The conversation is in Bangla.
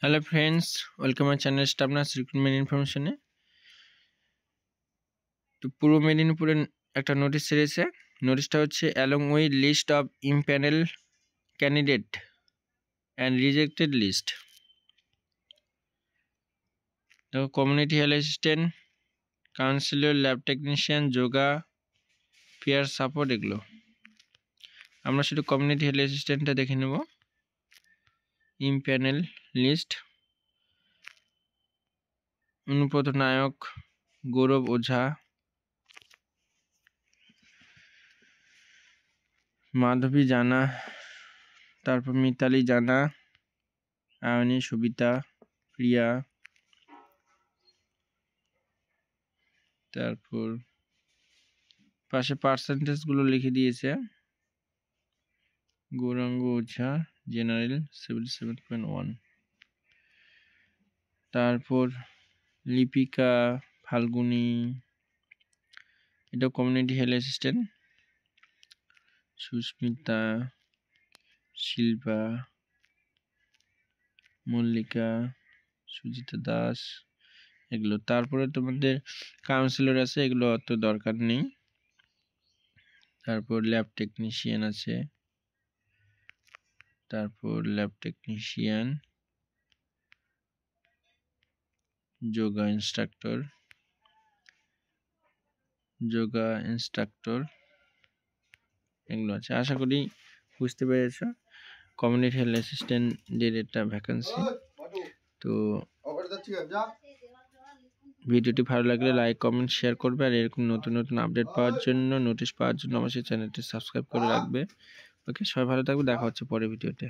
Hello friends, welcome my channel staff nurse recruitment ইনফরমেশনে। তো পূর্ব মেদিনীপুরে একটা নোটিশ ছেড়েছে। নোটিশটা হচ্ছে along with list of impanel candidate and rejected list. দেখো, community health assistant, counsellor, lab technician, yoga, peer support, এগুলো। আমরা শুধু কমিউনিটি হেলথ অ্যাসিস্ট্যান্টটা দেখে নেব। ইমপ্যানেল লিস্ট, অনুব্রত নায়ক, গৌরব ওঝা, মাধবী জানা, তারপর মিতালি জানা, আয়নী, সবিতা, প্রিয়া, তারপর পাশে পার্সেন্টেজগুলো লিখে দিয়েছে। গৌরাঙ্গ ওঝা, জেনারেল 77.1। তারপর লিপিকা ফাল্গুনি, এটা community health assistant. Susmita, Shilpa, Mallika, Sujita Das, এগুলো। তারপরে তোমাদের কাউন্সিলর আছে, এগুলো অত দরকার নেই। তারপর ল্যাব টেকনিশিয়ান আছে, যোগা ইনস্ট্রাক্টর, এগুলো আছে। আশা করি বুঝতে পেরেছ কমিউনিটি হেলথ অ্যাসিস্ট্যান্টের একটা ভ্যাকেন্সি। তো ভিডিওটি ভালো লাগলে লাইক, কমেন্ট, শেয়ার করবে। আর এরকম নতুন নতুন আপডেট পাওয়ার জন্য, নোটিশ পাওয়ার জন্য অবশ্যই চ্যানেলটি সাবস্ক্রাইব করে রাখবে। ওকে, সবাই ভালো থাকবে, দেখা হচ্ছে পরের ভিডিওতে।